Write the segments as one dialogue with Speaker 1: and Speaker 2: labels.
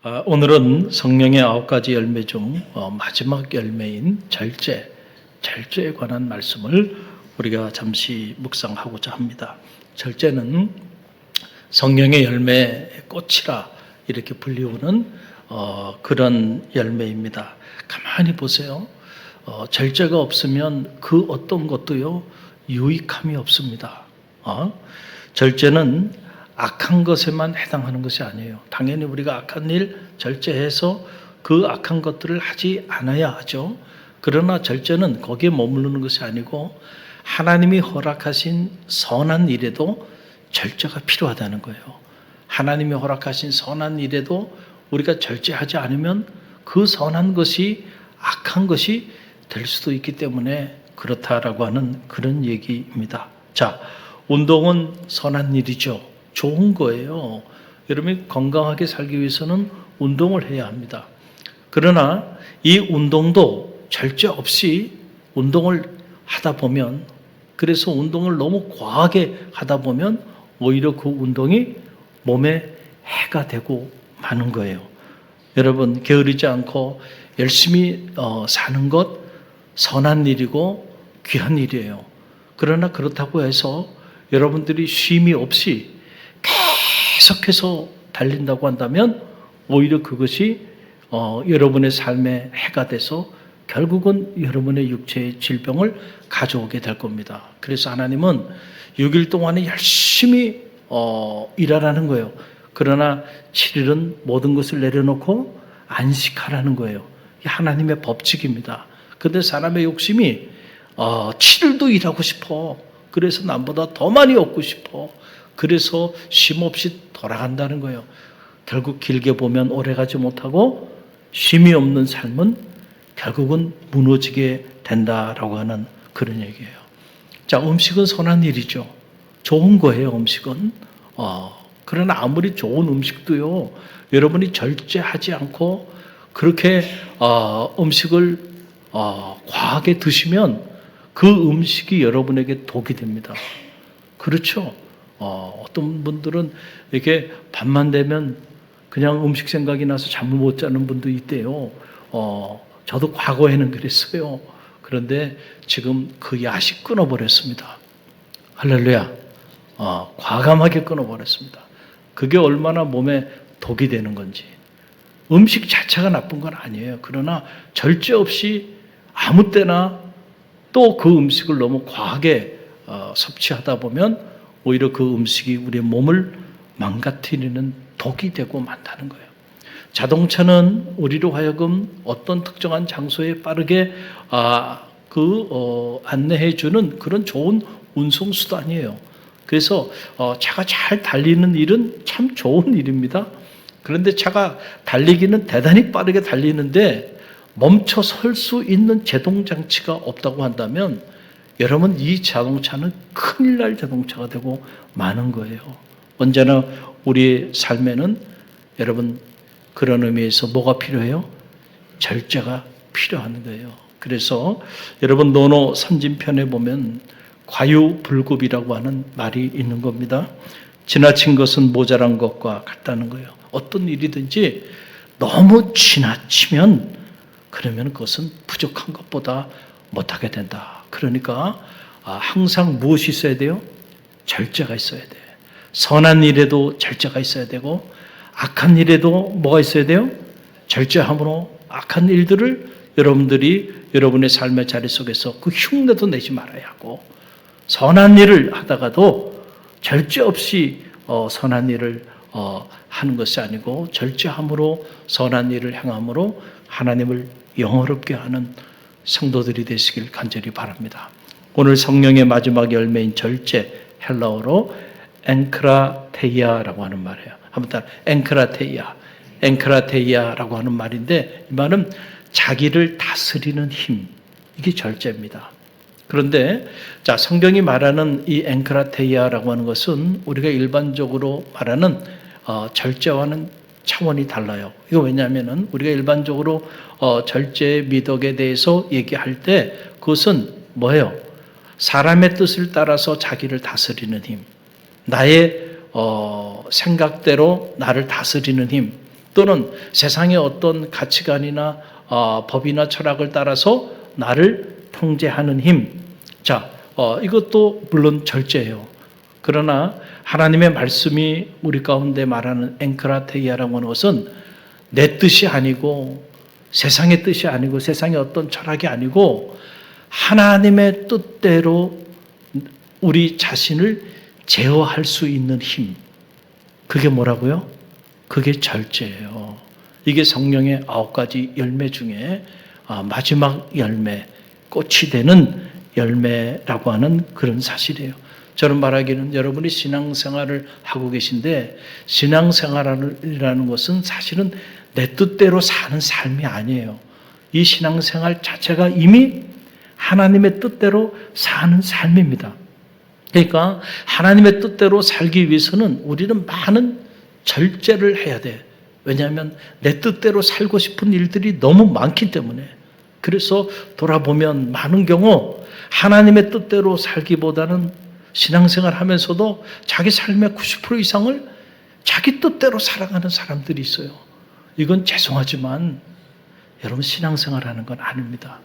Speaker 1: 오늘은 성령의 9가지 열매 중 마지막 열매인 절제에 관한 말씀을 우리가 잠시 묵상하고자 합니다. 절제는 성령의 열매의 꽃이라 이렇게 불리우는 그런 열매입니다. 가만히 보세요. 절제가 없으면 그 어떤 것도요 유익함이 없습니다. 절제는 악한 것에만 해당하는 것이 아니에요. 당연히 우리가 악한 일 절제해서 그 악한 것들을 하지 않아야 하죠. 그러나 절제는 거기에 머무르는 것이 아니고 하나님이 허락하신 선한 일에도 절제가 필요하다는 거예요. 하나님이 허락하신 선한 일에도 우리가 절제하지 않으면 그 선한 것이 악한 것이 될 수도 있기 때문에 그렇다라고 하는 그런 얘기입니다. 자, 운동은 선한 일이죠. 좋은 거예요. 여러분이 건강하게 살기 위해서는 운동을 해야 합니다. 그러나 이 운동도 절제 없이 운동을 하다 보면, 그래서 운동을 너무 과하게 하다 보면 오히려 그 운동이 몸에 해가 되고 마는 거예요. 여러분, 게으르지 않고 열심히 사는 것 선한 일이고 귀한 일이에요. 그러나 그렇다고 해서 여러분들이 쉼이 없이 계속해서 달린다고 한다면 오히려 그것이 여러분의 삶에 해가 돼서 결국은 여러분의 육체의 질병을 가져오게 될 겁니다. 그래서 하나님은 6일 동안에 열심히 일하라는 거예요. 그러나 7일은 모든 것을 내려놓고 안식하라는 거예요. 이 하나님의 법칙입니다. 그런데 사람의 욕심이 7일도 일하고 싶어. 그래서 남보다 더 많이 얻고 싶어. 그래서 쉼없이 돌아간다는 거예요. 결국 길게 보면 오래가지 못하고 쉼이 없는 삶은 결국은 무너지게 된다라고 하는 그런 얘기예요. 자, 음식은 선한 일이죠. 좋은 거예요, 음식은. 그러나 아무리 좋은 음식도요, 여러분이 절제하지 않고 그렇게 음식을 과하게 드시면 그 음식이 여러분에게 독이 됩니다. 그렇죠? 어떤 분들은 이렇게 밤만 되면 그냥 음식 생각이 나서 잠을 못 자는 분도 있대요. 저도 과거에는 그랬어요. 그런데 지금 그 야식 끊어버렸습니다. 할렐루야. 과감하게 끊어버렸습니다. 그게 얼마나 몸에 독이 되는 건지. 음식 자체가 나쁜 건 아니에요. 그러나 절제 없이 아무 때나 또 그 음식을 너무 과하게 섭취하다 보면 오히려 그 음식이 우리의 몸을 망가뜨리는 독이 되고 만다는 거예요. 자동차는 우리로 하여금 어떤 특정한 장소에 빠르게 안내해 주는 그런 좋은 운송수단이에요. 그래서 차가 잘 달리는 일은 참 좋은 일입니다. 그런데 차가 달리기는 대단히 빠르게 달리는데 멈춰 설 수 있는 제동장치가 없다고 한다면 여러분, 이 자동차는 큰일 날 자동차가 되고 마는 거예요. 언제나 우리의 삶에는 여러분 그런 의미에서 뭐가 필요해요? 절제가 필요한 거예요. 그래서 여러분 논어 선진편에 보면 과유불급이라고 하는 말이 있는 겁니다. 지나친 것은 모자란 것과 같다는 거예요. 어떤 일이든지 너무 지나치면 그러면 그것은 부족한 것보다 못하게 된다. 그러니까 항상 무엇이 있어야 돼요? 절제가 있어야 돼. 선한 일에도 절제가 있어야 되고 악한 일에도 뭐가 있어야 돼요? 절제함으로 악한 일들을 여러분들이 여러분의 삶의 자리 속에서 그 흉내도 내지 말아야 하고 선한 일을 하다가도 절제 없이 선한 일을 하는 것이 아니고 절제함으로 선한 일을 행함으로 하나님을 영화롭게 하는 성도들이 되시길 간절히 바랍니다. 오늘 성령의 마지막 열매인 절제, 헬라어로 엔크라테이아라고 하는 말이에요. 한번 엔크라테이아라고 하는 말인데 이 말은 자기를 다스리는 힘, 이게 절제입니다. 그런데 자, 성경이 말하는 이 엔크라테이아라고 하는 것은 우리가 일반적으로 말하는 절제와는 차원이 달라요. 이거 왜냐하면 우리가 일반적으로 절제 미덕에 대해서 얘기할 때 그것은 뭐예요? 사람의 뜻을 따라서 자기를 다스리는 힘, 나의 생각대로 나를 다스리는 힘, 또는 세상의 어떤 가치관이나 법이나 철학을 따라서 나를 통제하는 힘. 자, 이것도 물론 절제예요. 그러나 하나님의 말씀이 우리 가운데 말하는 앵크라테이아라고 하는 것은 내 뜻이 아니고 세상의 뜻이 아니고 세상의 어떤 철학이 아니고 하나님의 뜻대로 우리 자신을 제어할 수 있는 힘. 그게 뭐라고요? 그게 절제예요. 이게 성령의 9가지 열매 중에 마지막 열매, 꽃이 되는 열매라고 하는 그런 사실이에요. 저는 말하기는 여러분이 신앙생활을 하고 계신데 신앙생활이라는 것은 사실은 내 뜻대로 사는 삶이 아니에요. 이 신앙생활 자체가 이미 하나님의 뜻대로 사는 삶입니다. 그러니까 하나님의 뜻대로 살기 위해서는 우리는 많은 절제를 해야 돼. 왜냐하면 내 뜻대로 살고 싶은 일들이 너무 많기 때문에. 그래서 돌아보면 많은 경우 하나님의 뜻대로 살기보다는 신앙생활 하면서도 자기 삶의 90% 이상을 자기 뜻대로 살아가는 사람들이 있어요. 이건 죄송하지만 여러분 신앙생활 하는 건 아닙니다.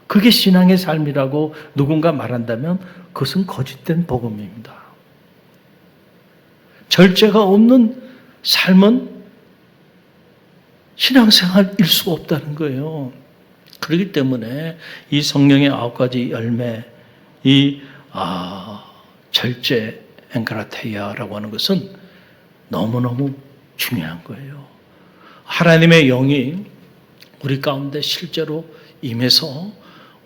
Speaker 1: 그게 신앙의 삶이라고 누군가 말한다면 그것은 거짓된 복음입니다. 절제가 없는 삶은 신앙생활일 수 없다는 거예요. 그렇기 때문에 이 성령의 9가지 열매, 이 절제, 앵크라테이아라고 하는 것은 너무너무 중요한 거예요. 하나님의 영이 우리 가운데 실제로 임해서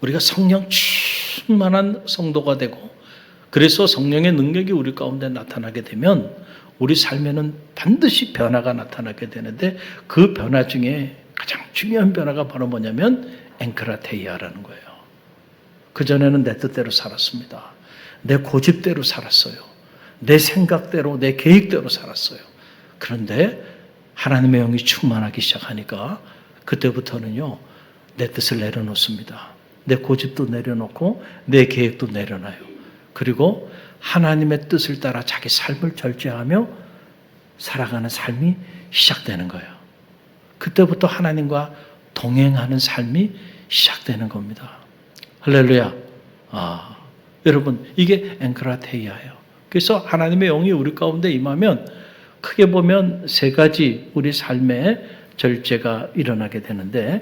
Speaker 1: 우리가 성령 충만한 성도가 되고 그래서 성령의 능력이 우리 가운데 나타나게 되면 우리 삶에는 반드시 변화가 나타나게 되는데 그 변화 중에 가장 중요한 변화가 바로 뭐냐면 앵크라테이아라는 거예요. 그전에는 내 뜻대로 살았습니다. 내 고집대로 살았어요. 내 생각대로 내 계획대로 살았어요. 그런데 하나님의 영이 충만하기 시작하니까 그때부터는요 내 뜻을 내려놓습니다. 내 고집도 내려놓고 내 계획도 내려놔요. 그리고 하나님의 뜻을 따라 자기 삶을 절제하며 살아가는 삶이 시작되는 거예요. 그때부터 하나님과 동행하는 삶이 시작되는 겁니다. 할렐루야. 여러분 이게 앵크라테이아예요. 그래서 하나님의 영이 우리 가운데 임하면 크게 보면 3가지 우리 삶에 절제가 일어나게 되는데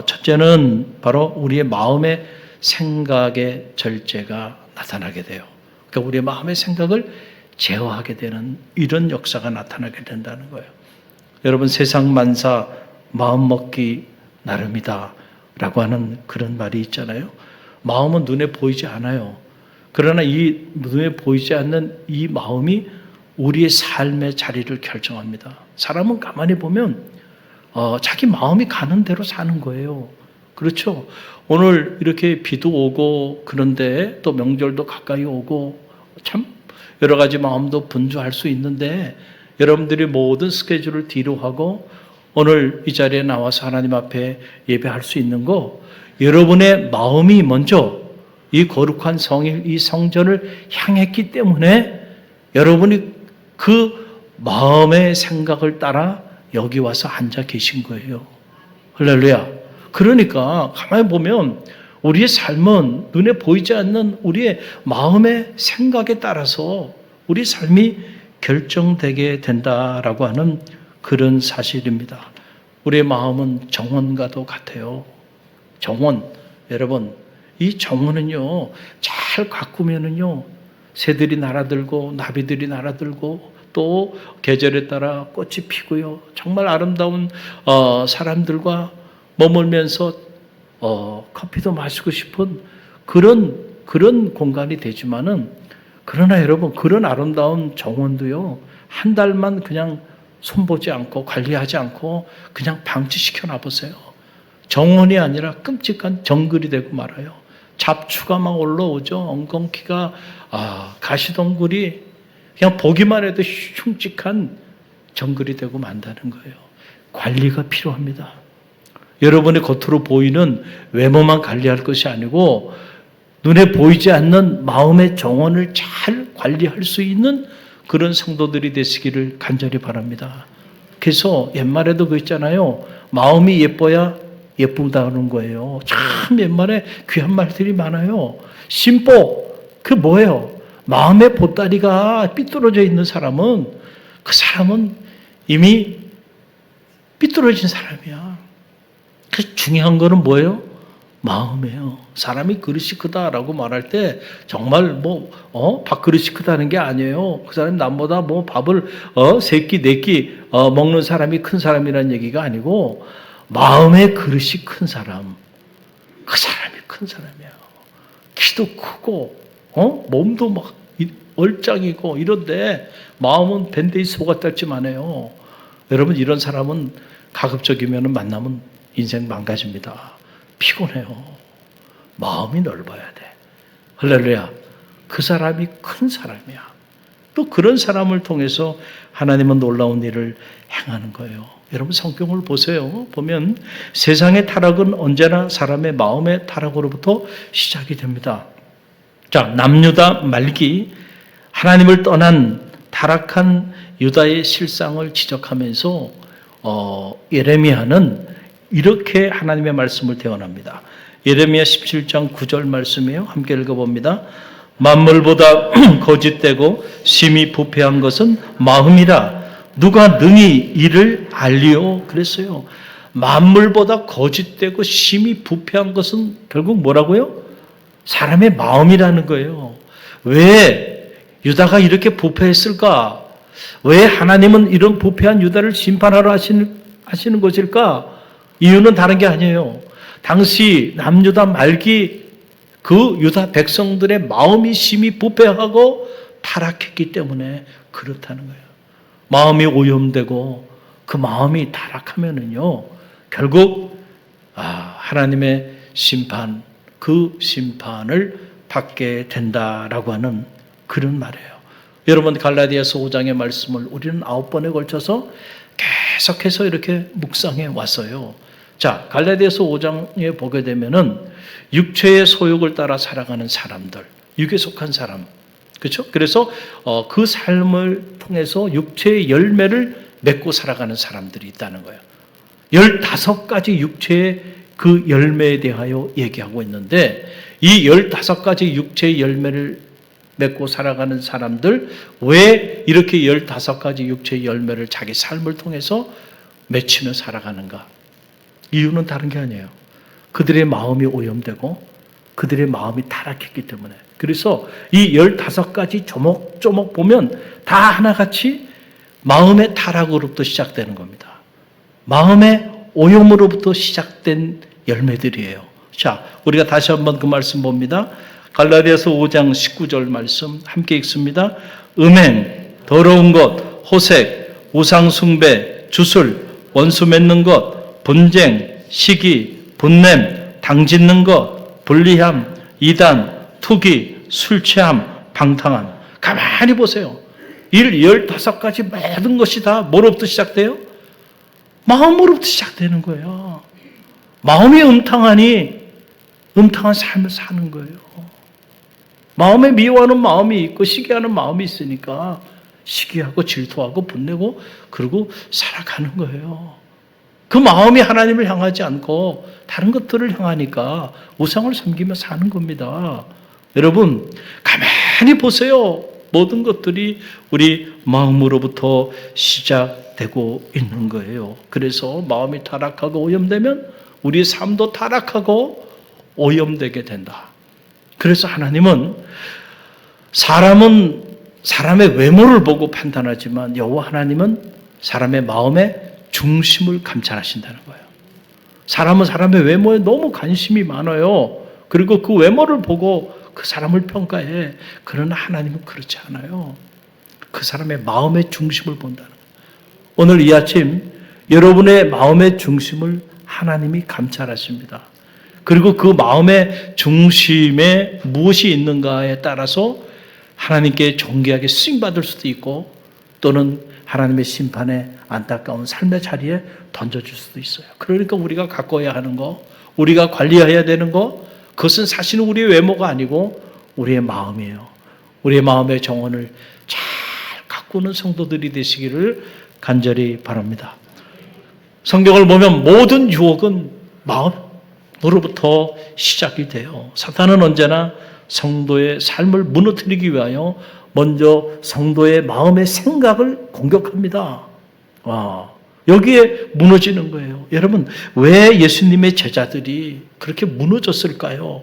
Speaker 1: 첫째는 바로 우리의 마음의 생각의 절제가 나타나게 돼요. 그러니까 우리의 마음의 생각을 제어하게 되는 이런 역사가 나타나게 된다는 거예요. 여러분 세상 만사 마음 먹기 나름이다 라고 하는 그런 말이 있잖아요. 마음은 눈에 보이지 않아요. 그러나 이 눈에 보이지 않는 이 마음이 우리의 삶의 자리를 결정합니다. 사람은 가만히 보면 자기 마음이 가는 대로 사는 거예요. 그렇죠? 오늘 이렇게 비도 오고 그런데 또 명절도 가까이 오고 참 여러 가지 마음도 분주할 수 있는데 여러분들이 모든 스케줄을 뒤로 하고 오늘 이 자리에 나와서 하나님 앞에 예배할 수 있는 거 여러분의 마음이 먼저 이 거룩한 성일, 이 성전을 향했기 때문에 여러분이 그 마음의 생각을 따라 여기 와서 앉아 계신 거예요. 할렐루야. 그러니까 가만히 보면 우리의 삶은 눈에 보이지 않는 우리의 마음의 생각에 따라서 우리 삶이 결정되게 된다라고 하는 그런 사실입니다. 우리의 마음은 정원과도 같아요. 정원. 여러분, 이 정원은요, 잘 가꾸면은요, 새들이 날아들고, 나비들이 날아들고, 또 계절에 따라 꽃이 피고요. 정말 아름다운 사람들과 머물면서 커피도 마시고 싶은 그런 공간이 되지만은 그러나 여러분 그런 아름다운 정원도요 한 달만 그냥 손보지 않고 관리하지 않고 그냥 방치시켜 놔보세요. 정원이 아니라 끔찍한 정글이 되고 말아요. 잡초가 막 올라오죠. 엉겅퀴가 가시덩굴이 그냥 보기만 해도 흉측한 정글이 되고 만다는 거예요. 관리가 필요합니다. 여러분의 겉으로 보이는 외모만 관리할 것이 아니고 눈에 보이지 않는 마음의 정원을 잘 관리할 수 있는 그런 성도들이 되시기를 간절히 바랍니다. 그래서 옛말에도 그 있잖아요. 마음이 예뻐야 예쁘다는 거예요. 참 옛말에 귀한 말들이 많아요. 심보, 그 뭐예요? 마음의 보따리가 삐뚤어져 있는 사람은 그 사람은 이미 삐뚤어진 사람이야. 그 중요한 거는 뭐예요? 마음이에요. 사람이 그릇이 크다라고 말할 때 정말 밥그릇이 크다는 게 아니에요. 그 사람이 남보다 밥을 세 끼, 네 끼 먹는 사람이 큰 사람이라는 얘기가 아니고 마음의 그릇이 큰 사람. 그 사람이 큰 사람이에요. 키도 크고 몸도 막 얼짱이고 이런데 마음은 밴데이 속아 떨지만 해요. 여러분 이런 사람은 가급적이면 만나면 인생 망가집니다. 피곤해요. 마음이 넓어야 돼. 할렐루야. 그 사람이 큰 사람이야. 또 그런 사람을 통해서 하나님은 놀라운 일을 행하는 거예요. 여러분 성경을 보세요. 보면 세상의 타락은 언제나 사람의 마음의 타락으로부터 시작이 됩니다. 자, 남유다 말기 하나님을 떠난 타락한 유다의 실상을 지적하면서 예레미야는 이렇게 하나님의 말씀을 대언합니다. 예레미야 17장 9절 말씀이에요. 함께 읽어봅니다. 만물보다 거짓되고 심히 부패한 것은 마음이라 누가 능히 이를 알리오 그랬어요. 만물보다 거짓되고 심히 부패한 것은 결국 뭐라고요? 사람의 마음이라는 거예요. 왜 유다가 이렇게 부패했을까? 왜 하나님은 이런 부패한 유다를 심판하러 하시는 것일까? 이유는 다른 게 아니에요. 당시 남유다 말기 그 유다 백성들의 마음이 심히 부패하고 타락했기 때문에 그렇다는 거예요. 마음이 오염되고 그 마음이 타락하면은요, 결국 하나님의 심판, 그 심판을 받게 된다라고 하는 그런 말이에요. 여러분 갈라디아서 5장의 말씀을 우리는 9번에 걸쳐서 계속해서 이렇게 묵상해 왔어요. 자, 갈라디아서 5장에 보게 되면은 육체의 소욕을 따라 살아가는 사람들, 육에 속한 사람, 그렇죠? 그래서 그 삶을 통해서 육체의 열매를 맺고 살아가는 사람들이 있다는 거예요. 15가지 육체의 그 열매에 대하여 얘기하고 있는데 이 15가지 육체의 열매를 맺고 살아가는 사람들 왜 이렇게 15가지 육체의 열매를 자기 삶을 통해서 맺히며 살아가는가? 이유는 다른 게 아니에요. 그들의 마음이 오염되고 그들의 마음이 타락했기 때문에. 그래서 이 15가지 조목조목 보면 다 하나같이 마음의 타락으로부터 시작되는 겁니다. 마음의 오염으로부터 시작된 열매들이에요. 자, 우리가 다시 한번 그 말씀 봅니다. 갈라디아서 5장 19절 말씀 함께 읽습니다. 음행, 더러운 것, 호색, 우상숭배, 주술, 원수 맺는 것, 분쟁, 시기, 분냄, 당짓는 것, 불리함, 이단, 투기, 술취함, 방탕함. 가만히 보세요. 15가지 모든 것이 다 뭐로부터 시작돼요? 마음으로부터 시작되는 거예요. 마음이 음탕하니 음탕한 삶을 사는 거예요. 마음에 미워하는 마음이 있고 시기하는 마음이 있으니까 시기하고 질투하고 분내고 그러고 살아가는 거예요. 그 마음이 하나님을 향하지 않고 다른 것들을 향하니까 우상을 섬기며 사는 겁니다. 여러분 가만히 보세요. 모든 것들이 우리 마음으로부터 시작되고 있는 거예요. 그래서 마음이 타락하고 오염되면 우리 삶도 타락하고 오염되게 된다. 그래서 하나님은 사람은 사람의 외모를 보고 판단하지만 여호와 하나님은 사람의 마음의 중심을 감찰하신다는 거예요. 사람은 사람의 외모에 너무 관심이 많아요. 그리고 그 외모를 보고 그 사람을 평가해. 그러나 하나님은 그렇지 않아요. 그 사람의 마음의 중심을 본다는 거예요. 오늘 이 아침 여러분의 마음의 중심을 하나님이 감찰하십니다. 그리고 그 마음의 중심에 무엇이 있는가에 따라서 하나님께 존귀하게 쓰임받을 수도 있고 또는 하나님의 심판에 안타까운 삶의 자리에 던져줄 수도 있어요. 그러니까 우리가 가꿔야 하는 거, 우리가 관리해야 되는 거, 그것은 사실은 우리의 외모가 아니고 우리의 마음이에요. 우리의 마음의 정원을 잘 바꾸는 성도들이 되시기를 간절히 바랍니다. 성경을 보면 모든 유혹은 마음으로부터 시작이 돼요. 사탄은 언제나 성도의 삶을 무너뜨리기 위하여 먼저 성도의 마음의 생각을 공격합니다. 여기에 무너지는 거예요. 여러분, 왜 예수님의 제자들이 그렇게 무너졌을까요?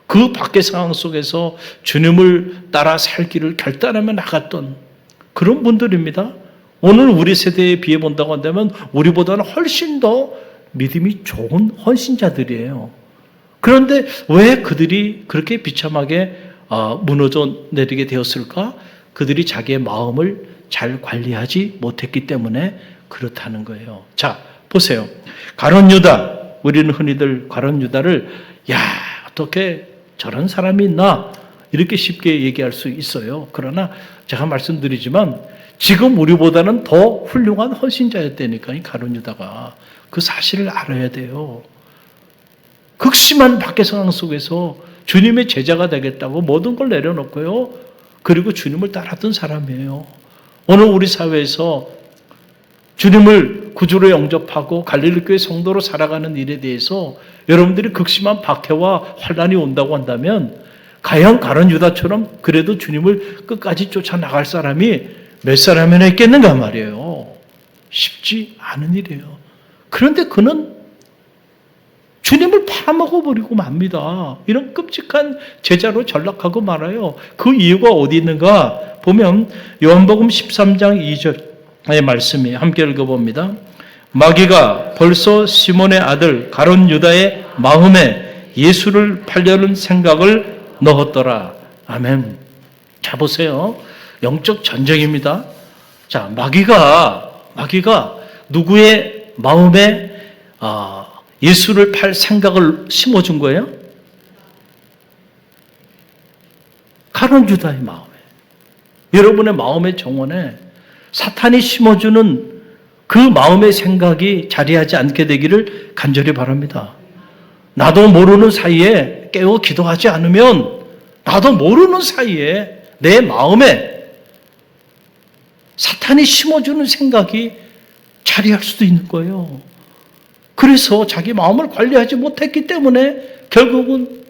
Speaker 1: 그 밖의 상황 속에서 주님을 따라 살기를 결단하며 나갔던 그런 분들입니다. 오늘 우리 세대에 비해 본다고 한다면 우리보다는 훨씬 더 믿음이 좋은 헌신자들이에요. 그런데 왜 그들이 그렇게 비참하게 무너져 내리게 되었을까? 그들이 자기의 마음을 잘 관리하지 못했기 때문에 그렇다는 거예요. 자, 보세요. 가룟 유다, 우리는 흔히들 가룟 유다를 어떻게 저런 사람이 있나 이렇게 쉽게 얘기할 수 있어요. 그러나 제가 말씀드리지만 지금 우리보다는 더 훌륭한 헌신자였다니까요. 가룟 유다가. 그 사실을 알아야 돼요. 극심한 밖의 상황 속에서 주님의 제자가 되겠다고 모든 걸 내려놓고요. 그리고 주님을 따랐던 사람이에요. 오늘 우리 사회에서 주님을 구주로 영접하고 갈릴리 교회 성도로 살아가는 일에 대해서 여러분들이 극심한 박해와 환난이 온다고 한다면 과연 가룟 유다처럼 그래도 주님을 끝까지 쫓아나갈 사람이 몇 사람이나 있겠는가 말이에요. 쉽지 않은 일이에요. 그런데 그는 주님을 팔아먹어버리고 맙니다. 이런 끔찍한 제자로 전락하고 말아요. 그 이유가 어디 있는가 보면 요한복음 13장 2절의 말씀이 함께 읽어봅니다. 마귀가 벌써 시몬의 아들 가룟 유다의 마음에 예수를 팔려는 생각을 넣었더라. 아멘. 자, 보세요. 영적 전쟁입니다. 자, 마귀가 누구의 마음에 예수를 팔 생각을 심어준 거예요? 가룟 유다의 마음에. 여러분의 마음의 정원에 사탄이 심어주는 그 마음의 생각이 자리하지 않게 되기를 간절히 바랍니다. 나도 모르는 사이에 깨어 기도하지 않으면 나도 모르는 사이에 내 마음에 사탄이 심어주는 생각이 자리할 수도 있는 거예요. 그래서 자기 마음을 관리하지 못했기 때문에 결국은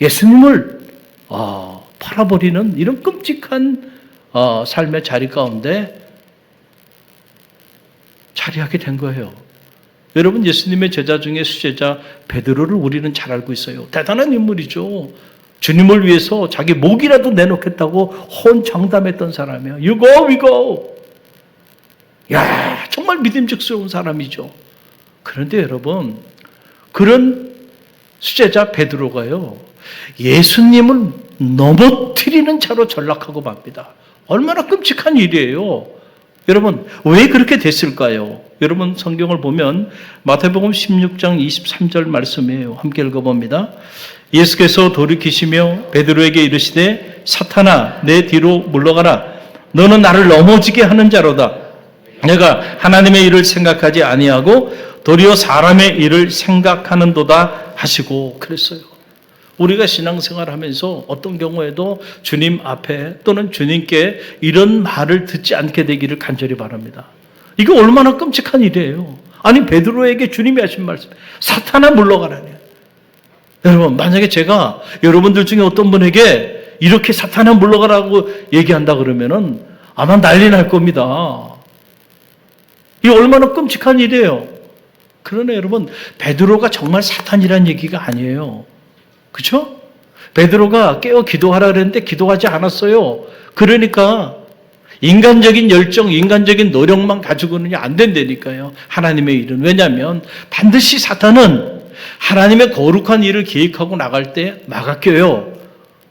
Speaker 1: 예수님을 팔아버리는 이런 끔찍한 삶의 자리 가운데 자리하게 된 거예요. 여러분, 예수님의 제자 중에 수제자 베드로를 우리는 잘 알고 있어요. 대단한 인물이죠. 주님을 위해서 자기 목이라도 내놓겠다고 혼장담했던 사람이에요. You go, we go. 야, 정말 믿음직스러운 사람이죠. 그런데 여러분, 그런 수제자 베드로가요, 예수님을 넘어뜨리는 자로 전락하고 맙니다. 얼마나 끔찍한 일이에요. 여러분, 왜 그렇게 됐을까요? 여러분, 성경을 보면 마태복음 16장 23절 말씀이에요. 함께 읽어봅니다. 예수께서 돌이키시며 베드로에게 이르시되 사탄아 내 뒤로 물러가라. 너는 나를 넘어지게 하는 자로다. 내가 하나님의 일을 생각하지 아니하고 도리어 사람의 일을 생각하는도다 하시고 그랬어요. 우리가 신앙생활 하면서 어떤 경우에도 주님 앞에 또는 주님께 이런 말을 듣지 않게 되기를 간절히 바랍니다. 이거 얼마나 끔찍한 일이에요. 아니, 베드로에게 주님이 하신 말씀, 사탄아 물러가라니. 여러분, 만약에 제가 여러분들 중에 어떤 분에게 이렇게 사탄아 물러가라고 얘기한다 그러면은 아마 난리 날 겁니다. 이게 얼마나 끔찍한 일이에요. 그러나 여러분, 베드로가 정말 사탄이란 얘기가 아니에요. 그렇죠? 베드로가 깨어 기도하라 그랬는데 기도하지 않았어요. 그러니까 인간적인 열정, 인간적인 노력만 가지고는 안 된다니까요. 하나님의 일은. 왜냐하면 반드시 사탄은 하나님의 거룩한 일을 계획하고 나갈 때 막아껴요.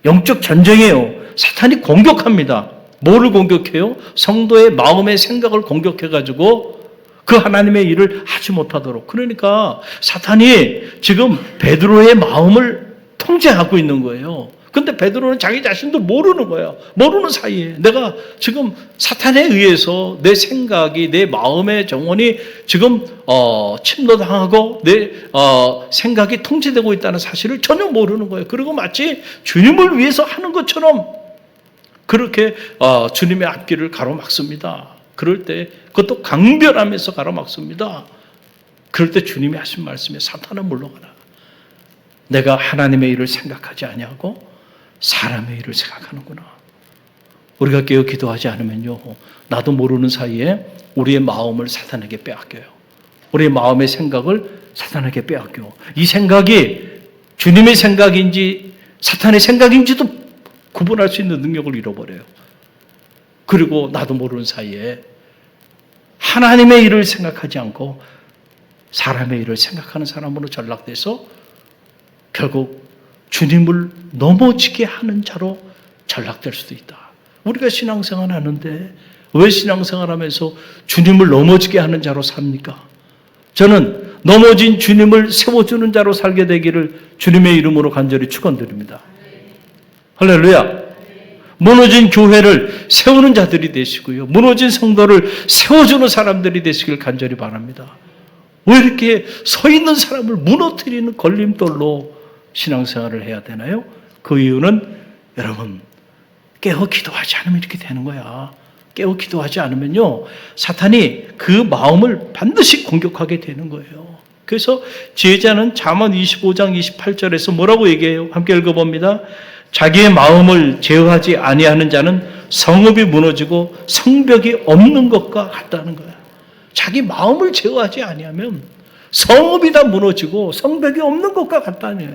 Speaker 1: 영적 전쟁이에요. 사탄이 공격합니다. 뭐를 공격해요? 성도의 마음의 생각을 공격해가지고 그 하나님의 일을 하지 못하도록. 그러니까 사탄이 지금 베드로의 마음을 통제하고 있는 거예요. 근데 베드로는 자기 자신도 모르는 거예요. 모르는 사이에 내가 지금 사탄에 의해서 내 생각이, 내 마음의 정원이 지금 침노당하고 내 생각이 통제되고 있다는 사실을 전혀 모르는 거예요. 그리고 마치 주님을 위해서 하는 것처럼 그렇게 주님의 앞길을 가로막습니다. 그럴 때 그것도 강변하면서 가로막습니다. 그럴 때 주님이 하신 말씀에 사탄은 물러가라. 내가 하나님의 일을 생각하지 아니하고 사람의 일을 생각하는구나. 우리가 깨어 기도하지 않으면요, 나도 모르는 사이에 우리의 마음을 사탄에게 빼앗겨요. 우리의 마음의 생각을 사탄에게 빼앗겨. 이 생각이 주님의 생각인지 사탄의 생각인지도 구분할 수 있는 능력을 잃어버려요. 그리고 나도 모르는 사이에 하나님의 일을 생각하지 않고 사람의 일을 생각하는 사람으로 전락돼서 결국 주님을 넘어지게 하는 자로 전락될 수도 있다. 우리가 신앙생활 하는데 왜 신앙생활 하면서 주님을 넘어지게 하는 자로 삽니까? 저는 넘어진 주님을 세워주는 자로 살게 되기를 주님의 이름으로 간절히 축원드립니다. 할렐루야. 무너진 교회를 세우는 자들이 되시고요, 무너진 성도를 세워주는 사람들이 되시길 간절히 바랍니다. 왜 이렇게 서 있는 사람을 무너뜨리는 걸림돌로 신앙생활을 해야 되나요? 그 이유는 여러분, 깨어 기도하지 않으면 이렇게 되는 거야. 깨어 기도하지 않으면요, 사탄이 그 마음을 반드시 공격하게 되는 거예요. 그래서 지혜자는 잠언 25장 28절에서 뭐라고 얘기해요? 함께 읽어봅니다. 자기의 마음을 제어하지 아니하는 자는 성읍이 무너지고 성벽이 없는 것과 같다는 거야. 자기 마음을 제어하지 아니하면 성읍이 다 무너지고 성벽이 없는 것과 같다는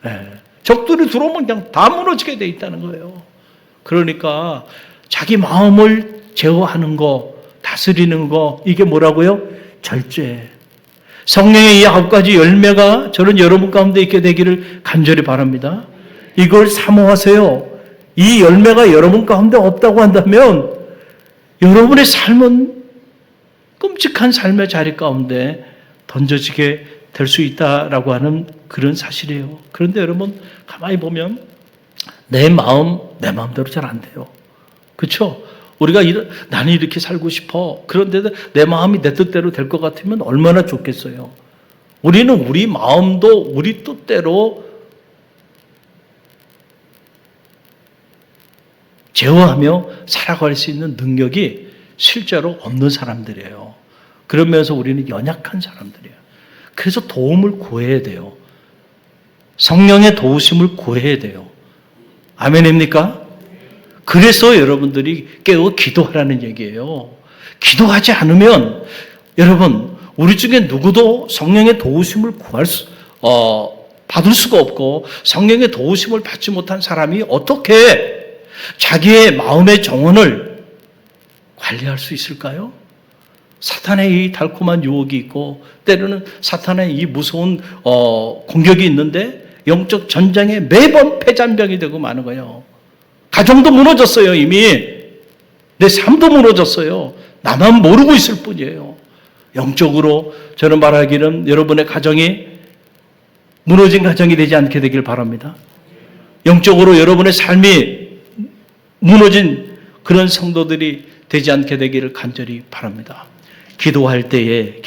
Speaker 1: 거예요. 적들이 들어오면 그냥 다 무너지게 돼 있다는 거예요. 그러니까 자기 마음을 제어하는 거, 다스리는 거, 이게 뭐라고요? 절제. 성령의 이 9가지 열매가 저는 여러분 가운데 있게 되기를 간절히 바랍니다. 이걸 사모하세요. 이 열매가 여러분 가운데 없다고 한다면 여러분의 삶은 끔찍한 삶의 자리 가운데 던져지게 될 수 있다라고 하는 그런 사실이에요. 그런데 여러분 가만히 보면 내 마음대로 잘 안 돼요. 그렇죠? 우리가 나는 이렇게 살고 싶어. 그런데 내 마음이 내 뜻대로 될 것 같으면 얼마나 좋겠어요. 우리는 우리 마음도 우리 뜻대로 제어하며 살아갈 수 있는 능력이 실제로 없는 사람들이에요. 그러면서 우리는 연약한 사람들이에요. 그래서 도움을 구해야 돼요. 성령의 도우심을 구해야 돼요. 아멘입니까? 그래서 여러분들이 깨어 기도하라는 얘기예요. 기도하지 않으면 여러분, 우리 중에 누구도 성령의 도우심을 받을 수가 없고 성령의 도우심을 받지 못한 사람이 어떻게 자기의 마음의 정원을 관리할 수 있을까요? 사탄의 이 달콤한 유혹이 있고 때로는 사탄의 이 무서운 공격이 있는데 영적 전쟁에 매번 패잔병이 되고 마는 거예요. 가정도 무너졌어요. 이미 내 삶도 무너졌어요. 나만 모르고 있을 뿐이에요. 영적으로 저는 말하기는 여러분의 가정이 무너진 가정이 되지 않게 되길 바랍니다. 영적으로 여러분의 삶이 무너진 그런 성도들이 되지 않게 되기를 간절히 바랍니다. 기도할 때에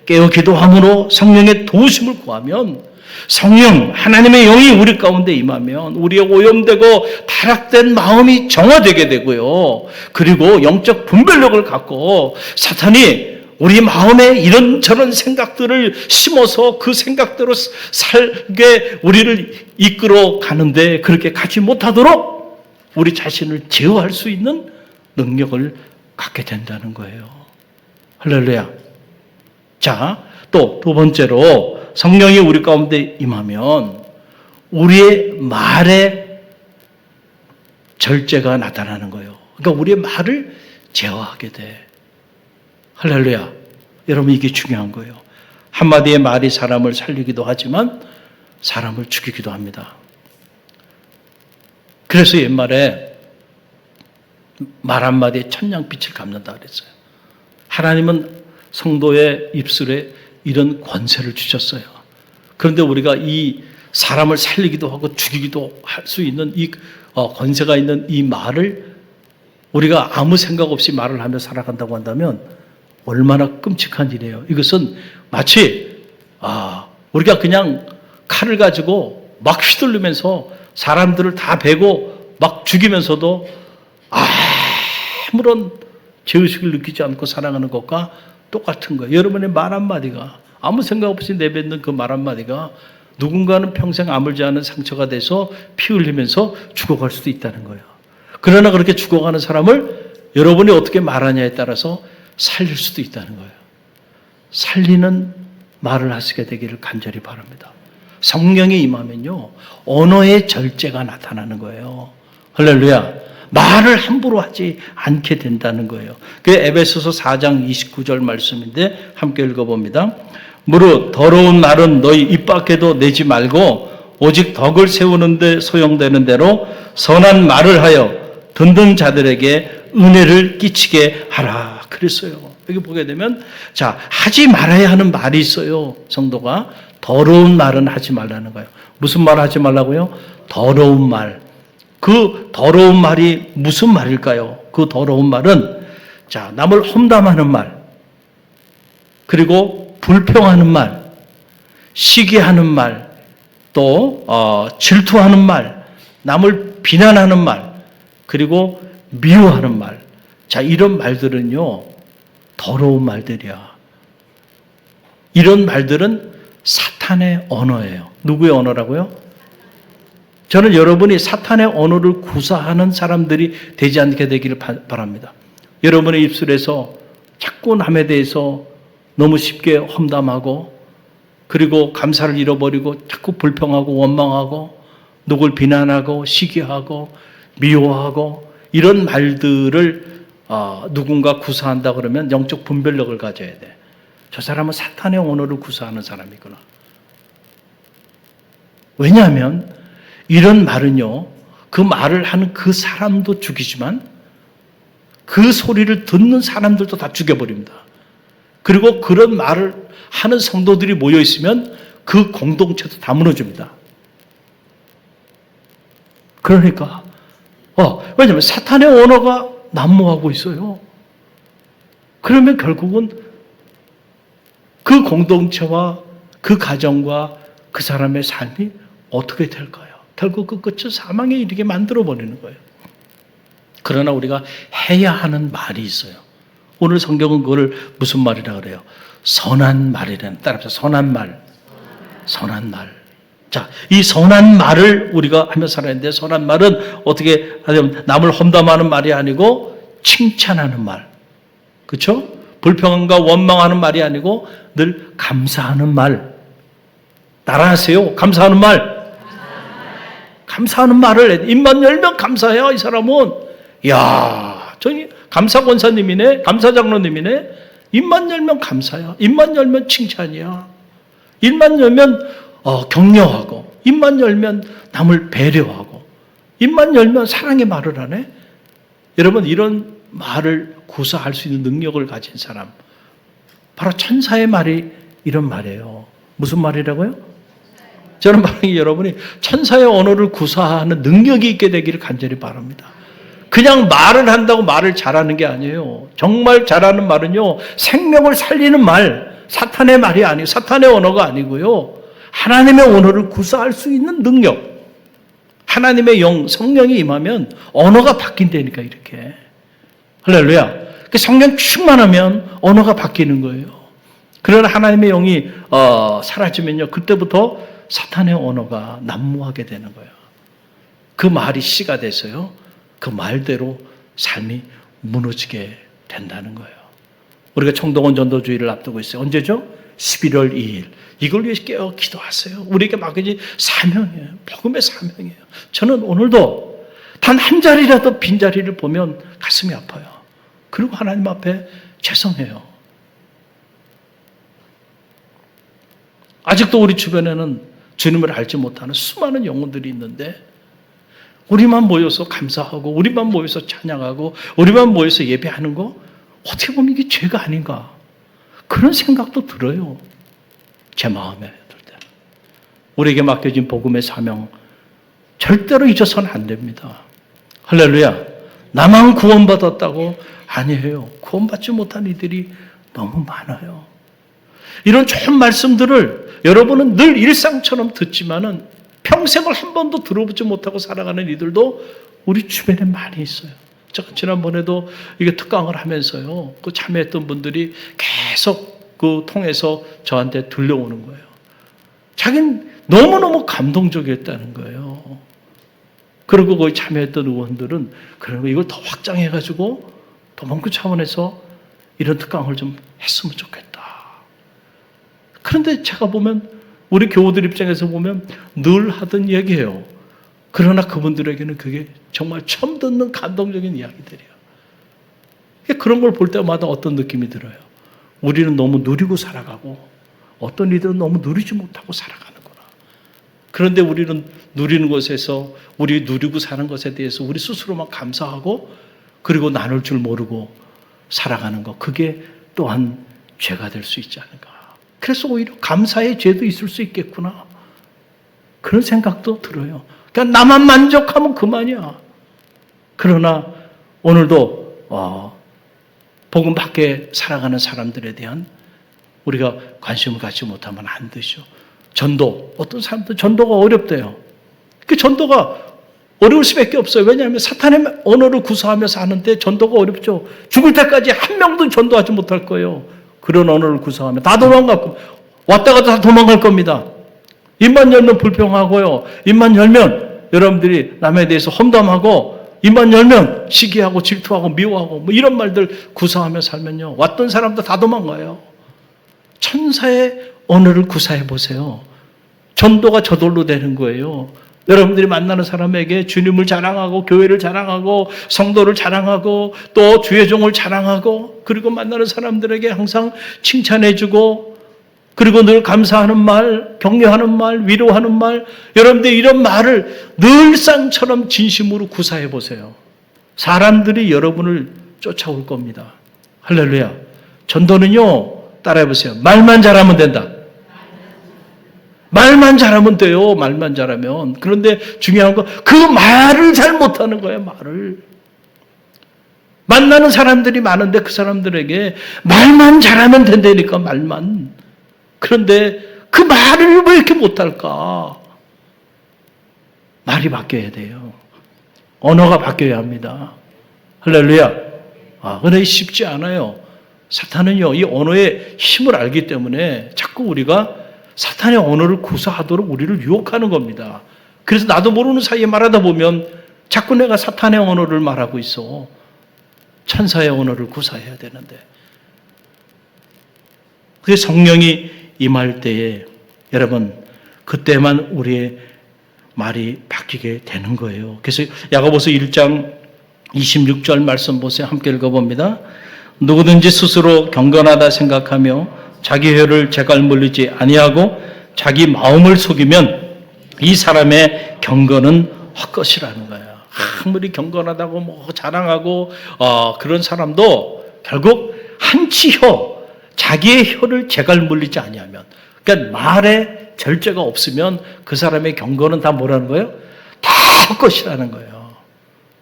Speaker 1: 깨어 기도함으로 성령의 도우심을 구하면 성령, 하나님의 영이 우리 가운데 임하면 우리의 오염되고 타락된 마음이 정화되게 되고요. 그리고 영적 분별력을 갖고 사탄이 우리 마음에 이런저런 생각들을 심어서 그 생각대로 살게 우리를 이끌어 가는데 그렇게 가지 못하도록 우리 자신을 제어할 수 있는 능력을 갖게 된다는 거예요. 할렐루야. 자, 또 두 번째로 성령이 우리 가운데 임하면 우리의 말에 절제가 나타나는 거예요. 그러니까 우리의 말을 제어하게 돼. 할렐루야. 여러분, 이게 중요한 거예요. 한마디의 말이 사람을 살리기도 하지만 사람을 죽이기도 합니다. 그래서 옛말에 말 한마디에 천냥빛을 갚는다 그랬어요. 하나님은 성도의 입술에 이런 권세를 주셨어요. 그런데 우리가 이 사람을 살리기도 하고 죽이기도 할 수 있는 이 권세가 있는 이 말을 우리가 아무 생각 없이 말을 하며 살아간다고 한다면 얼마나 끔찍한 일이에요. 이것은 마치 우리가 그냥 칼을 가지고 막 휘두르면서 사람들을 다 베고 막 죽이면서도 아무런 죄의식을 느끼지 않고 살아가는 것과 똑같은 거예요. 여러분의 말 한마디가, 아무 생각 없이 내뱉는 그 말 한마디가 누군가는 평생 아물지 않은 상처가 돼서 피 흘리면서 죽어갈 수도 있다는 거예요. 그러나 그렇게 죽어가는 사람을 여러분이 어떻게 말하냐에 따라서 살릴 수도 있다는 거예요. 살리는 말을 하시게 되기를 간절히 바랍니다. 성령이 임하면요, 언어의 절제가 나타나는 거예요. 할렐루야. 말을 함부로 하지 않게 된다는 거예요. 그게 에베소서 4장 29절 말씀인데 함께 읽어봅니다. 무릇 더러운 말은 너희 입 밖에도 내지 말고 오직 덕을 세우는 데 소용되는 대로 선한 말을 하여 듣는 자들에게 은혜를 끼치게 하라 그랬어요. 여기 보게 되면 자, 하지 말아야 하는 말이 있어요. 성도가 더러운 말은 하지 말라는 거예요. 무슨 말 하지 말라고요? 더러운 말. 그 더러운 말이 무슨 말일까요? 그 더러운 말은 자, 남을 험담하는 말, 그리고 불평하는 말, 시기하는 말, 또 질투하는 말, 남을 비난하는 말, 그리고 미워하는 말. 자, 이런 말들은요, 더러운 말들이야. 이런 말들은 사탄의 언어예요. 누구의 언어라고요? 저는 여러분이 사탄의 언어를 구사하는 사람들이 되지 않게 되기를 바랍니다. 여러분의 입술에서 자꾸 남에 대해서 너무 쉽게 험담하고, 그리고 감사를 잃어버리고 자꾸 불평하고 원망하고 누굴 비난하고 시기하고 미워하고 이런 말들을 누군가 구사한다 그러면 영적 분별력을 가져야 돼. 저 사람은 사탄의 언어를 구사하는 사람이구나. 왜냐하면 이런 말은요, 그 말을 하는 그 사람도 죽이지만 그 소리를 듣는 사람들도 다 죽여버립니다. 그리고 그런 말을 하는 성도들이 모여 있으면 그 공동체도 다 무너집니다. 그러니까 왜냐하면 사탄의 언어가 난무하고 있어요. 그러면 결국은 그 공동체와 그 가정과 그 사람의 삶이 어떻게 될까요? 결국 그 끝은 사망에 이르게 만들어버리는 거예요. 그러나 우리가 해야 하는 말이 있어요. 오늘 성경은 그걸 무슨 말이라 그래요? 선한 말이라는, 따라서 선한 말. 선한 말. 자, 이 선한 말을 우리가 하며 살아야 하는데, 선한 말은 어떻게 하냐면 남을 험담하는 말이 아니고 칭찬하는 말. 그렇죠? 불평과 원망하는 말이 아니고 늘 감사하는 말. 따라하세요. 감사하는 말. 감사하는 말을 입만 열면 감사해요. 이 사람은. 이야, 저기 감사 권사님이네, 감사 장로님이네. 입만 열면 감사야. 입만 열면 칭찬이야. 입만 열면 격려하고, 입만 열면 남을 배려하고, 입만 열면 사랑의 말을 하네. 여러분, 이런 말을 구사할 수 있는 능력을 가진 사람, 바로 천사의 말이 이런 말이에요. 무슨 말이라고요? 저는 만약에 여러분이 천사의 언어를 구사하는 능력이 있게 되기를 간절히 바랍니다. 그냥 말을 한다고 말을 잘하는 게 아니에요. 정말 잘하는 말은요, 생명을 살리는 말, 사탄의 말이 아니고, 사탄의 언어가 아니고요, 하나님의 언어를 구사할 수 있는 능력. 하나님의 영, 성령이 임하면 언어가 바뀐다니까, 이렇게. 할렐루야. 성령 충만하면 언어가 바뀌는 거예요. 그러나 하나님의 영이 사라지면요, 그때부터 사탄의 언어가 난무하게 되는 거예요. 그 말이 씨가 돼서요, 그 말대로 삶이 무너지게 된다는 거예요. 우리가 청동원 전도주의를 앞두고 있어요. 언제죠? 11월 2일. 이걸 위해 깨어 기도하세요. 우리에게 맡겨진 사명이에요. 복음의 사명이에요. 저는 오늘도 단 한 자리라도 빈자리를 보면 가슴이 아파요. 그리고 하나님 앞에 죄송해요. 아직도 우리 주변에는 주님을 알지 못하는 수많은 영혼들이 있는데, 우리만 모여서 감사하고, 우리만 모여서 찬양하고, 우리만 모여서 예배하는 거, 어떻게 보면 이게 죄가 아닌가, 그런 생각도 들어요. 제 마음에 들 때. 우리에게 맡겨진 복음의 사명 절대로 잊어서는 안 됩니다. 할렐루야. 나만 구원받았다고? 아니에요. 구원받지 못한 이들이 너무 많아요. 이런 좋은 말씀들을 여러분은 늘 일상처럼 듣지만은 평생을 한 번도 들어보지 못하고 살아가는 이들도 우리 주변에 많이 있어요. 제가 지난번에도 이게 특강을 하면서요, 그 참여했던 분들이 계속 그 통해서 저한테 들려오는 거예요. 자기는 너무너무 감동적이었다는 거예요. 그리고 거기 참여했던 의원들은 그런 거 이걸 더 확장해가지고 도망구 차원에서 이런 특강을 좀 했으면 좋겠다. 그런데 제가 보면 우리 교우들 입장에서 보면 늘 하던 얘기예요. 그러나 그분들에게는 그게 정말 처음 듣는 감동적인 이야기들이에요. 그런 걸 볼 때마다 어떤 느낌이 들어요. 우리는 너무 누리고 살아가고 어떤 이들은 너무 누리지 못하고 살아가는구나. 그런데 우리는 누리는 것에서 우리 누리고 사는 것에 대해서 우리 스스로만 감사하고 그리고 나눌 줄 모르고 살아가는 것, 그게 또한 죄가 될 수 있지 않을까. 그래서 오히려 감사의 죄도 있을 수 있겠구나. 그런 생각도 들어요. 그러니까 나만 만족하면 그만이야. 그러나 오늘도 복음 밖에 살아가는 사람들에 대한 우리가 관심을 갖지 못하면 안 되죠. 전도, 어떤 사람들 전도가 어렵대요. 그 전도가 어려울 수밖에 없어요. 왜냐하면 사탄의 언어를 구사하며 사는데 전도가 어렵죠. 죽을 때까지 한 명도 전도하지 못할 거예요. 그런 언어를 구사하면 다 도망가고 왔다가 다 도망갈 겁니다. 입만 열면 불평하고요. 입만 열면 여러분들이 남에 대해서 험담하고 입만 열면 시기하고 질투하고 미워하고 뭐 이런 말들 구사하며 살면요. 왔던 사람도 다 도망가요. 천사의 언어를 구사해 보세요. 전도가 저돌로 되는 거예요. 여러분들이 만나는 사람에게 주님을 자랑하고 교회를 자랑하고 성도를 자랑하고 또 주의 종을 자랑하고 그리고 만나는 사람들에게 항상 칭찬해주고 그리고 늘 감사하는 말, 격려하는 말, 위로하는 말, 여러분들 이런 말을 늘상처럼 진심으로 구사해 보세요. 사람들이 여러분을 쫓아올 겁니다. 할렐루야. 전도는요, 따라해 보세요. 말만 잘하면 된다. 말만 잘하면 돼요. 말만 잘하면. 그런데 중요한 건 그 말을 잘 못하는 거예요. 말을. 만나는 사람들이 많은데 그 사람들에게 말만 잘하면 된다니까. 말만. 그런데 그 말을 왜 이렇게 못할까? 말이 바뀌어야 돼요. 언어가 바뀌어야 합니다. 할렐루야. 근데 쉽지 않아요. 사탄은요, 이 언어의 힘을 알기 때문에 자꾸 우리가 사탄의 언어를 구사하도록 우리를 유혹하는 겁니다. 그래서 나도 모르는 사이에 말하다 보면 자꾸 내가 사탄의 언어를 말하고 있어. 천사의 언어를 구사해야 되는데. 그래서 성령이 임할 때에 여러분 그때만 우리의 말이 바뀌게 되는 거예요. 그래서 야고보서 1장 26절 말씀 보세요. 함께 읽어봅니다. 누구든지 스스로 경건하다 생각하며 자기 혀를 재갈 물리지 아니하고 자기 마음을 속이면 이 사람의 경건은 헛것이라는 거예요. 아무리 경건하다고 뭐 자랑하고 그런 사람도 결국 한치 혀, 자기의 혀를 재갈 물리지 아니하면, 그러니까 말에 절제가 없으면 그 사람의 경건은 다 뭐라는 거예요? 다 헛것이라는 거예요.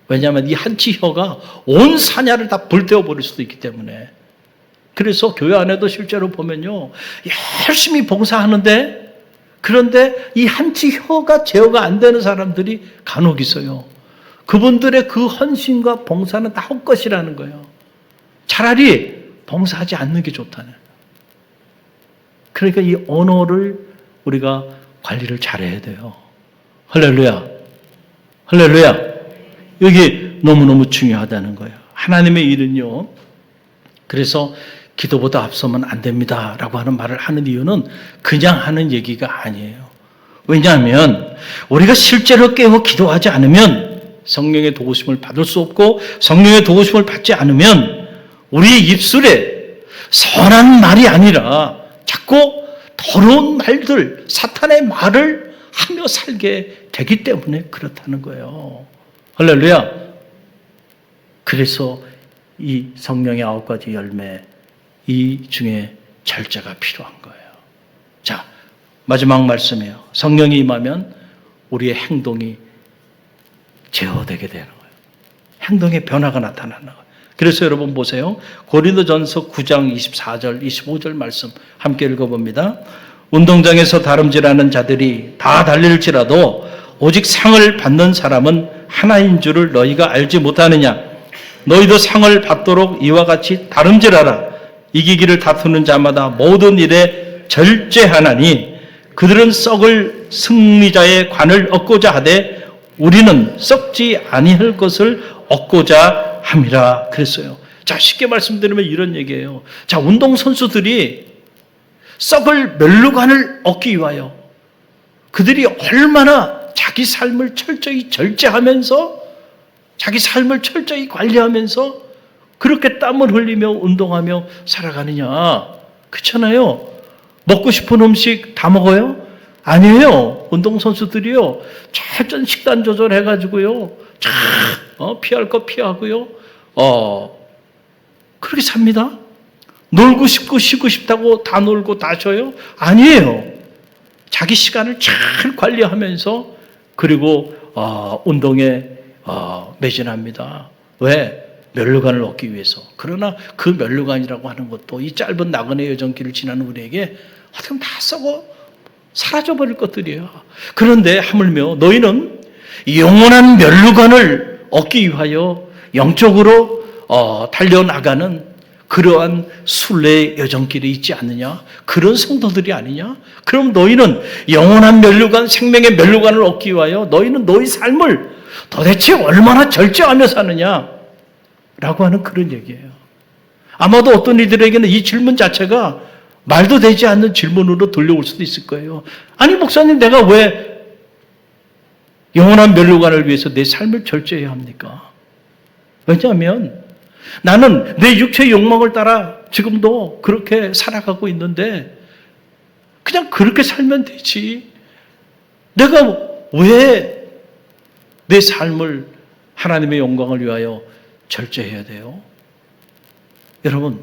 Speaker 1: 왜냐하면 이 한치 혀가 온 사냐를 다 불태워 버릴 수도 있기 때문에. 그래서 교회 안에도 실제로 보면요, 열심히 봉사하는데 그런데 이 한치 혀가 제어가 안 되는 사람들이 간혹 있어요. 그분들의 그 헌신과 봉사는 다 헛것이라는 거예요. 차라리 봉사하지 않는 게 좋다는. 그러니까 이 언어를 우리가 관리를 잘해야 돼요. 할렐루야. 할렐루야. 여기 너무너무 중요하다는 거예요. 하나님의 일은요, 그래서 기도보다 앞서면 안 됩니다 라고 하는 말을 하는 이유는 그냥 하는 얘기가 아니에요. 왜냐하면 우리가 실제로 깨어 기도하지 않으면 성령의 도우심을 받을 수 없고 성령의 도우심을 받지 않으면 우리의 입술에 선한 말이 아니라 자꾸 더러운 말들, 사탄의 말을 하며 살게 되기 때문에 그렇다는 거예요. 할렐루야. 그래서 이 성령의 9가지 열매, 이 중에 절제가 필요한 거예요. 자, 마지막 말씀이에요. 성령이 임하면 우리의 행동이 제어되게 되는 거예요. 행동의 변화가 나타나는 거예요. 그래서 여러분 보세요. 고린도전서 9장 24절, 25절 말씀 함께 읽어봅니다. 운동장에서 다름질하는 자들이 다 달릴지라도 오직 상을 받는 사람은 하나인 줄을 너희가 알지 못하느냐? 너희도 상을 받도록 이와 같이 다름질하라. 이기기를 다투는 자마다 모든 일에 절제하나니 그들은 썩을 승리자의 관을 얻고자 하되 우리는 썩지 아니할 것을 얻고자 함이라 그랬어요. 자, 쉽게 말씀드리면 이런 얘기예요. 자, 운동선수들이 썩을 면류관을 얻기 위하여 그들이 얼마나 자기 삶을 철저히 절제하면서 자기 삶을 철저히 관리하면서 그렇게 땀을 흘리며 운동하며 살아가느냐. 그렇잖아요. 먹고 싶은 음식 다 먹어요? 아니에요. 운동선수들이요. 철저히 식단 조절해가지고요. 피할 거 피하고요. 그렇게 삽니다. 놀고 싶고 쉬고 싶다고 다 놀고 다 쉬어요? 아니에요. 자기 시간을 잘 관리하면서 그리고 운동에 매진합니다. 왜? 면류관을 얻기 위해서. 그러나 그 면류관이라고 하는 것도 이 짧은 나그네 여정길을 지나는 우리에게 어떻게 보면 다 썩어 사라져버릴 것들이야. 그런데 하물며 너희는 영원한 면류관을 얻기 위하여 영적으로 달려나가는 그러한 순례의 여정길에 있지 않느냐? 그런 성도들이 아니냐? 그럼 너희는 영원한 면류관, 생명의 면류관을 얻기 위하여 너희는 너희 삶을 도대체 얼마나 절제하며 사느냐? 라고 하는 그런 얘기예요. 아마도 어떤 이들에게는 이 질문 자체가 말도 되지 않는 질문으로 들려올 수도 있을 거예요. 아니 목사님, 내가 왜 영원한 면류관을 위해서 내 삶을 절제해야 합니까? 왜냐하면 나는 내 육체의 욕망을 따라 지금도 그렇게 살아가고 있는데 그냥 그렇게 살면 되지. 내가 왜 내 삶을 하나님의 영광을 위하여 절제해야 돼요? 여러분,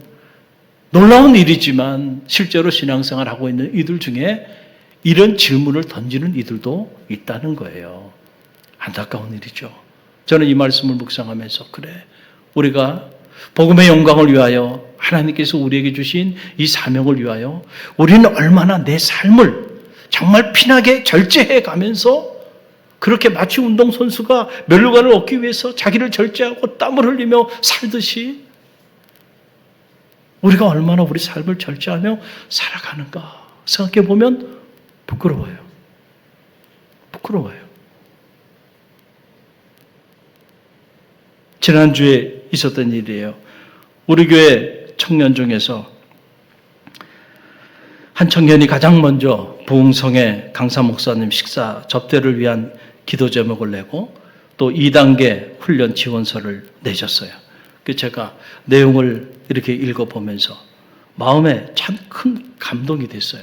Speaker 1: 놀라운 일이지만 실제로 신앙생활 하고 있는 이들 중에 이런 질문을 던지는 이들도 있다는 거예요. 안타까운 일이죠. 저는 이 말씀을 묵상하면서 그래, 우리가 복음의 영광을 위하여 하나님께서 우리에게 주신 이 사명을 위하여 우리는 얼마나 내 삶을 정말 피나게 절제해 가면서 그렇게 마치 운동선수가 면류관을 얻기 위해서 자기를 절제하고 땀을 흘리며 살듯이 우리가 얼마나 우리 삶을 절제하며 살아가는가 생각해 보면 부끄러워요. 부끄러워요. 지난주에 있었던 일이에요. 우리 교회 청년 중에서 한 청년이 가장 먼저 부흥성의 강사 목사님 식사 접대를 위한 기도 제목을 내고 또 2단계 훈련 지원서를 내셨어요. 그 제가 내용을 이렇게 읽어보면서 마음에 참 큰 감동이 됐어요.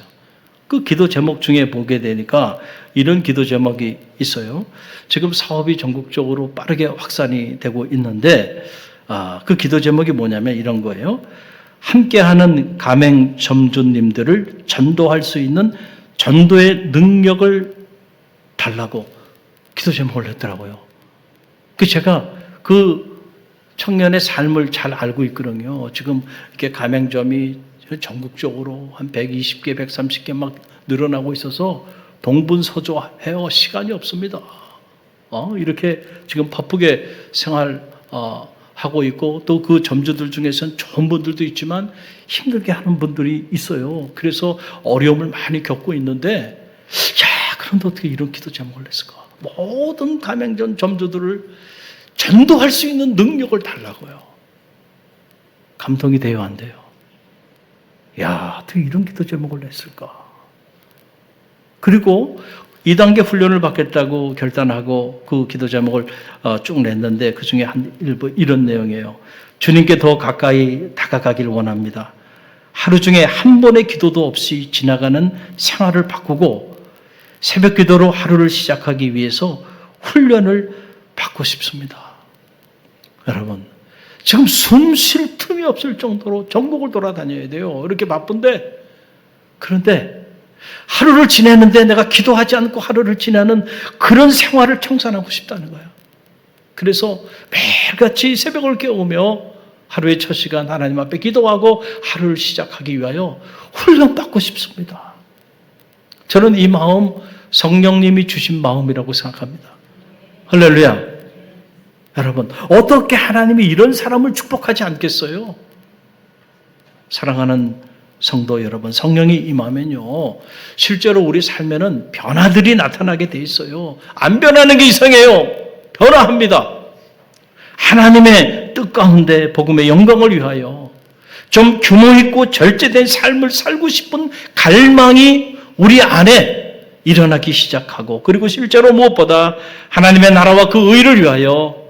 Speaker 1: 그 기도 제목 중에 보게 되니까 이런 기도 제목이 있어요. 지금 사업이 전국적으로 빠르게 확산이 되고 있는데 그 기도 제목이 뭐냐면 이런 거예요. 함께하는 가맹점주님들을 전도할 수 있는 전도의 능력을 달라고 기도 제목을 냈더라고요. 제가 그 청년의 삶을 잘 알고 있거든요. 지금 이렇게 가맹점이 전국적으로 한 120개, 130개 막 늘어나고 있어서 동분서주해요. 시간이 없습니다. 이렇게 지금 바쁘게 생활하고 있고 또 그 점주들 중에서는 좋은 분들도 있지만 힘들게 하는 분들이 있어요. 그래서 어려움을 많이 겪고 있는데 그런데 어떻게 이런 기도 제목을 냈을까? 모든 가맹점 점주들을 전도할 수 있는 능력을 달라고요. 감동이 돼요, 안 돼요? 어떻게 이런 기도 제목을 냈을까? 그리고 2단계 훈련을 받겠다고 결단하고 그 기도 제목을 쭉 냈는데 그 중에 한 일부 이런 내용이에요. 주님께 더 가까이 다가가길 원합니다. 하루 중에 한 번의 기도도 없이 지나가는 생활을 바꾸고 새벽 기도로 하루를 시작하기 위해서 훈련을 받고 싶습니다. 여러분, 지금 숨 쉴 틈이 없을 정도로 전국을 돌아다녀야 돼요. 이렇게 바쁜데, 그런데 하루를 지내는데 내가 기도하지 않고 하루를 지내는 그런 생활을 청산하고 싶다는 거예요. 그래서 매일같이 새벽을 깨우며 하루의 첫 시간 하나님 앞에 기도하고 하루를 시작하기 위하여 훈련받고 싶습니다. 저는 이 마음 성령님이 주신 마음이라고 생각합니다. 할렐루야. 여러분, 어떻게 하나님이 이런 사람을 축복하지 않겠어요? 사랑하는 성도 여러분, 성령이 임하면요, 실제로 우리 삶에는 변화들이 나타나게 돼 있어요. 안 변하는 게 이상해요. 변화합니다. 하나님의 뜻 가운데 복음의 영광을 위하여 좀 규모 있고 절제된 삶을 살고 싶은 갈망이 우리 안에 일어나기 시작하고, 그리고 실제로 무엇보다 하나님의 나라와 그 의를 위하여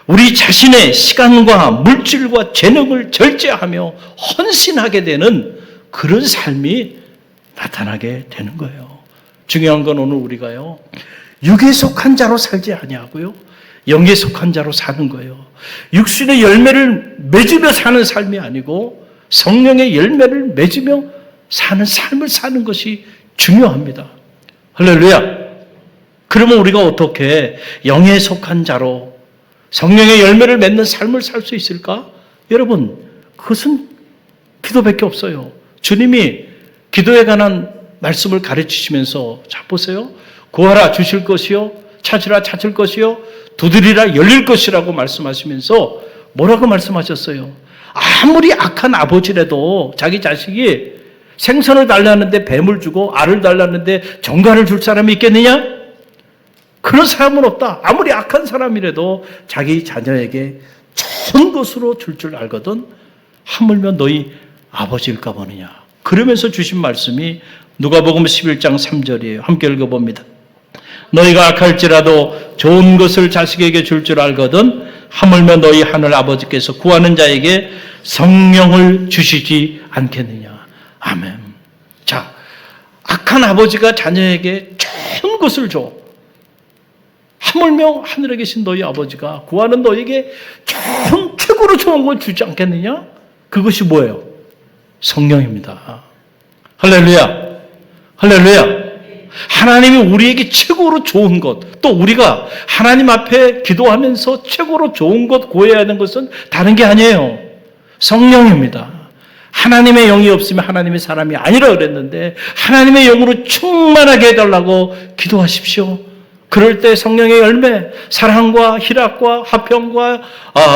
Speaker 1: 우리 자신의 시간과 물질과 재능을 절제하며 헌신하게 되는 그런 삶이 나타나게 되는 거예요. 중요한 건 오늘 우리가요, 육에 속한 자로 살지 아니하고요, 영에 속한 자로 사는 거예요. 육신의 열매를 맺으며 사는 삶이 아니고 성령의 열매를 맺으며 사는 삶을 사는 것이 중요합니다. 할렐루야. 그러면 우리가 어떻게 영에 속한 자로 성령의 열매를 맺는 삶을 살 수 있을까? 여러분, 그것은 기도밖에 없어요. 주님이 기도에 관한 말씀을 가르치시면서, 자 보세요. 구하라 주실 것이요, 찾으라 찾을 것이요, 두드리라 열릴 것이라고 말씀하시면서 뭐라고 말씀하셨어요? 아무리 악한 아버지라도 자기 자식이 생선을 달라는데 뱀을 주고 알을 달라는데 정갈을 줄 사람이 있겠느냐? 그런 사람은 없다. 아무리 악한 사람이라도 자기 자녀에게 좋은 것으로 줄 줄 알거든 하물며 너희 아버지일까 보느냐. 그러면서 주신 말씀이 누가복음 11장 3절이에요. 함께 읽어봅니다. 너희가 악할지라도 좋은 것을 자식에게 줄 줄 알거든 하물며 너희 하늘 아버지께서 구하는 자에게 성령을 주시지 않겠느냐. 아멘. 자, 악한 아버지가 자녀에게 좋은 것을 줘. 하물며 하늘에 계신 너희 아버지가 구하는 너에게 최고로 좋은 걸 주지 않겠느냐? 그것이 뭐예요? 성령입니다. 할렐루야. 할렐루야. 하나님이 우리에게 최고로 좋은 것, 또 우리가 하나님 앞에 기도하면서 최고로 좋은 것 구해야 하는 것은 다른 게 아니에요. 성령입니다. 하나님의 영이 없으면 하나님의 사람이 아니라 그랬는데 하나님의 영으로 충만하게 해달라고 기도하십시오. 그럴 때 성령의 열매, 사랑과 희락과 화평과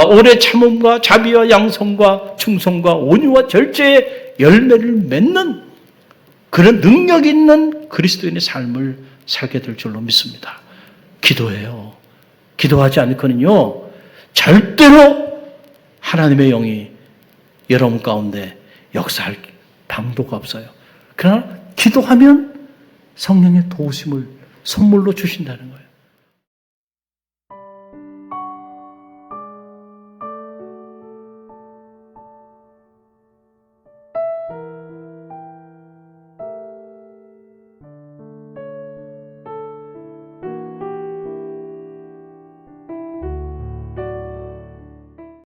Speaker 1: 오래 참음과 자비와 양성과 충성과 온유와 절제의 열매를 맺는 그런 능력 있는 그리스도인의 삶을 살게 될 줄로 믿습니다. 기도해요. 기도하지 않고는요, 절대로 하나님의 영이 여러분 가운데 역사할 방도가 없어요. 그러나 기도하면 성령의 도우심을 선물로 주신다는 거예요.